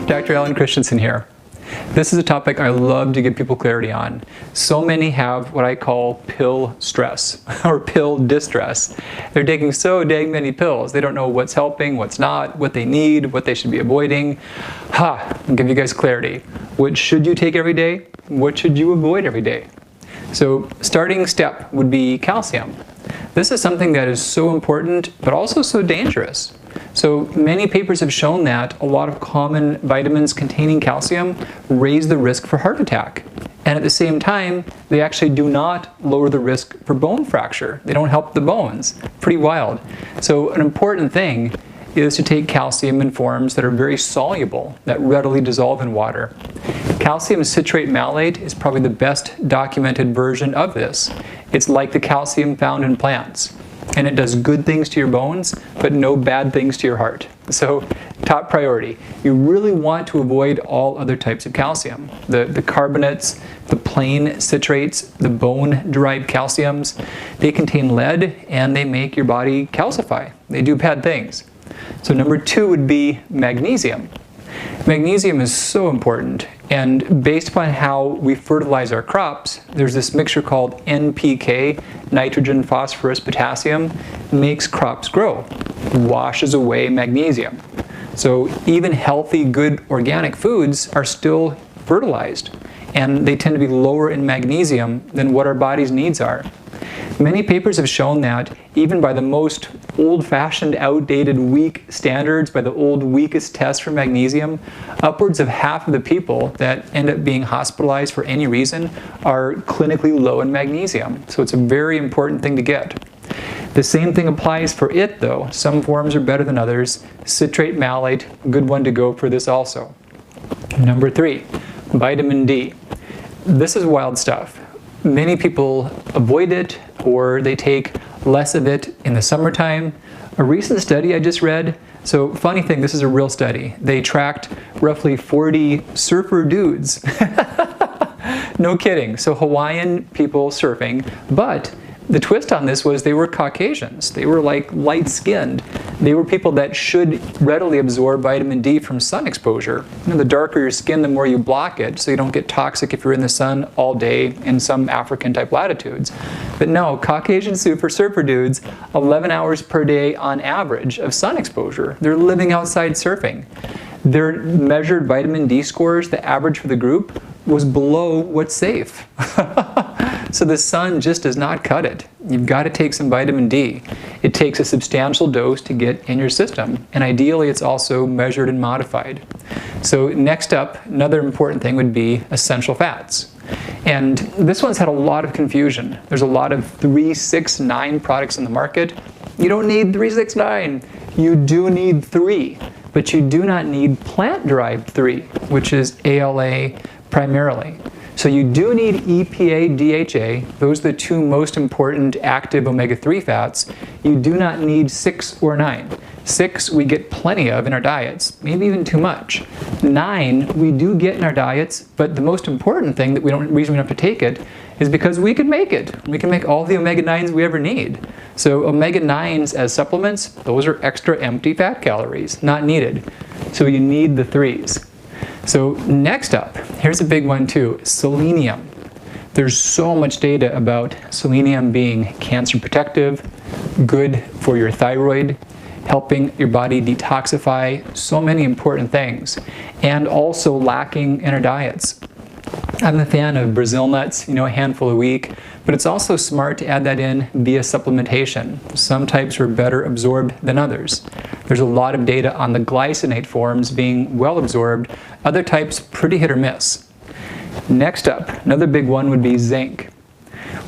Dr. Alan Christianson here. This is a topic I love to give people clarity on. So many have what I call pill stress or pill distress. They're taking so dang many pills. They don't know what's helping, what's not, what they need, what they should be avoiding. I'll give you guys clarity. What should you take every day? What should you avoid every day? So starting step would be calcium. This is something that is so important, but also so dangerous. So many papers have shown that a lot of common vitamins containing calcium raise the risk for heart attack. And at the same time, they actually do not lower the risk for bone fracture. They don't help the bones. Pretty wild. So an important thing is to take calcium in forms that are very soluble, that readily dissolve in water. Calcium citrate malate is probably the best documented version of this. It's like the calcium found in plants. And it does good things to your bones, but no bad things to your heart. So, top priority. You really want to avoid all other types of calcium. The carbonates, the plain citrates, the bone-derived calciums, they contain lead and they make your body calcify. They do bad things. So number 2 would be magnesium. Magnesium is so important, and based upon how we fertilize our crops, there's this mixture called NPK, nitrogen, phosphorus, potassium, makes crops grow, washes away magnesium. So even healthy, good organic foods are still fertilized, and they tend to be lower in magnesium than what our body's needs are. Many papers have shown that even by the most old-fashioned, outdated, weak standards, by the old weakest tests for magnesium, upwards of half of the people that end up being hospitalized for any reason are clinically low in magnesium. So it's a very important thing to get. The same thing applies for it though. Some forms are better than others. Citrate malate, a good one to go for this also. Number 3, vitamin D. This is wild stuff. Many people avoid it or they take less of it in the summertime. A recent study I just read, so funny thing, this is a real study. They tracked roughly 40 surfer dudes. No kidding. So Hawaiian people surfing, but the twist on this was they were Caucasians. They were like light-skinned. They were people that should readily absorb vitamin D from sun exposure. You know, the darker your skin, the more you block it, so you don't get toxic if you're in the sun all day in some African-type latitudes. But no, Caucasian surfer dudes, 11 hours per day on average of sun exposure. They're living outside surfing. Their measured vitamin D scores, the average for the group, was below what's safe. So the sun just does not cut it. You've got to take some vitamin D. It takes a substantial dose to get in your system, and ideally it's also measured and modified. So next up, another important thing would be essential fats. And this one's had a lot of confusion. There's a lot of 3, 6, 9 products in the market. You don't need 3, 6, 9. You do need 3, but you do not need plant-derived 3, which is ALA primarily. So you do need EPA, DHA. Those are the 2 most important active omega-3 fats. You do not need 6 or 9. 6 we get plenty of in our diets, maybe even too much. 9 we do get in our diets, but the most important thing that reason we don't have to take it is because we can make it. We can make all the omega-9s we ever need. So omega-9s as supplements, those are extra empty fat calories, not needed. So you need the 3s. So next up, here's a big one too, selenium. There's so much data about selenium being cancer protective, good for your thyroid, helping your body detoxify, so many important things, and also lacking in our diets. I'm a fan of Brazil nuts, a handful a week, but it's also smart to add that in via supplementation. Some types are better absorbed than others. There's a lot of data on the glycinate forms being well absorbed, other types pretty hit or miss. Next up, another big one would be zinc.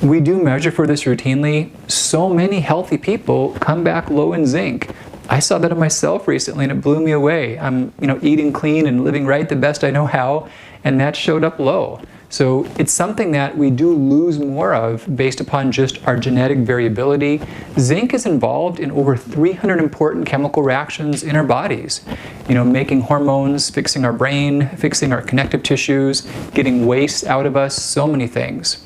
We do measure for this routinely. So many healthy people come back low in zinc. I saw that in myself recently and it blew me away. I'm eating clean and living right the best I know how, and that showed up low. So it's something that we do lose more of based upon just our genetic variability. Zinc is involved in over 300 important chemical reactions in our bodies. Making hormones, fixing our brain, fixing our connective tissues, getting waste out of us, so many things.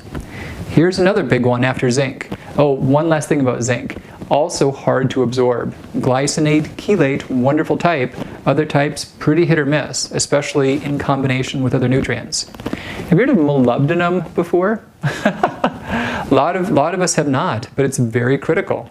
Here's another big one after zinc. Oh, one last thing about zinc. also hard to absorb. Glycinate, chelate, wonderful type. Other types, pretty hit or miss, especially in combination with other nutrients. Have you heard of molybdenum before? A lot of us have not, but it's very critical.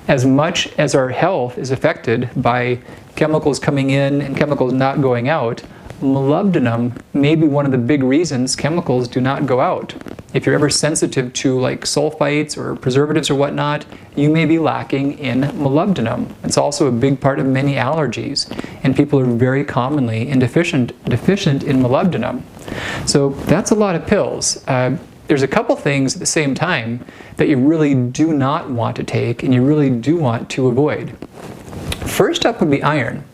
As much as our health is affected by chemicals coming in and chemicals not going out, molybdenum may be one of the big reasons chemicals do not go out. If you're ever sensitive to like sulfites or preservatives or whatnot, you may be lacking in molybdenum. It's also a big part of many allergies, and people are very commonly deficient in molybdenum. So that's a lot of pills. There's a couple things at the same time that you really do not want to take and you really do want to avoid. First up would be iron.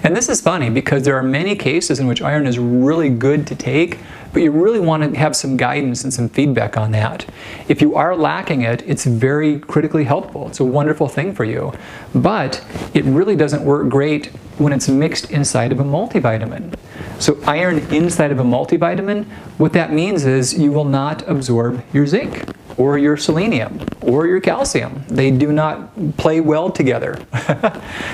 And this is funny because there are many cases in which iron is really good to take, but you really want to have some guidance and some feedback on that. If you are lacking it, it's very critically helpful. It's a wonderful thing for you. But it really doesn't work great when it's mixed inside of a multivitamin. So iron inside of a multivitamin, what that means is you will not absorb your zinc or your selenium or your calcium. They do not play well together.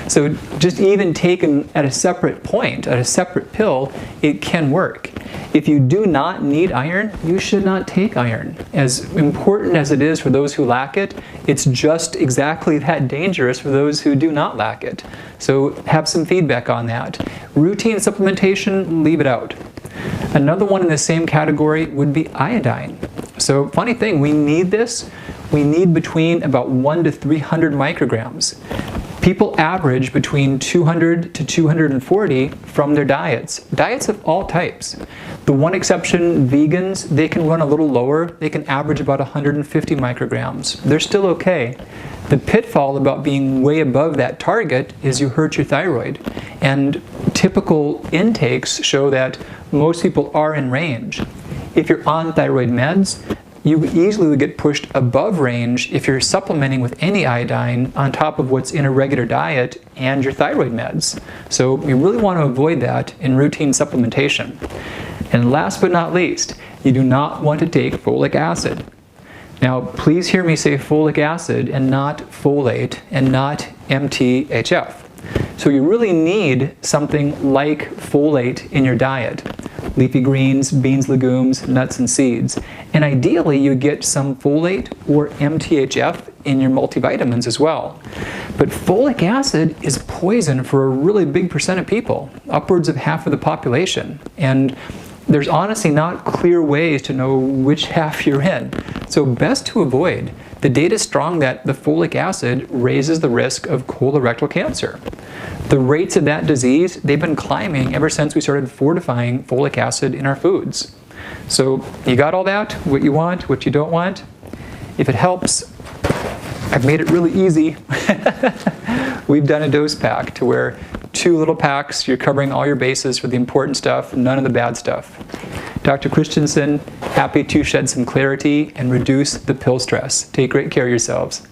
So just even taken at a separate point, at a separate pill, it can work. If you do not need iron, you should not take iron. As important as it is for those who lack it, it's just exactly that dangerous for those who do not lack it. So have some feedback on that. Routine supplementation, leave it out. Another one in the same category would be iodine. So funny thing, we need this. We need between about 1 to 300 micrograms. People average between 200 to 240 from their diets. Diets of all types. The one exception, vegans, they can run a little lower. They can average about 150 micrograms. They're still okay. The pitfall about being way above that target is you hurt your thyroid. And typical intakes show that most people are in range. If you're on thyroid meds, you easily would get pushed above range if you're supplementing with any iodine on top of what's in a regular diet and your thyroid meds. So you really want to avoid that in routine supplementation. And last but not least, you do not want to take folic acid. Now, please hear me say folic acid and not folate and not MTHF. So you really need something like folate in your diet. Leafy greens, beans, legumes, nuts, and seeds. And ideally, you get some folate or MTHF in your multivitamins as well. But folic acid is poison for a really big percent of people, upwards of half of the population. And there's honestly not clear ways to know which half you're in. So best to avoid. The data is strong that the folic acid raises the risk of colorectal cancer. The rates of that disease, they've been climbing ever since we started fortifying folic acid in our foods. So you got all that, what you want, what you don't want. If it helps, I've made it really easy. We've done a dose pack to where 2 little packs, you're covering all your bases for the important stuff, none of the bad stuff. Dr. Christianson, happy to shed some clarity and reduce the pill stress. Take great care of yourselves.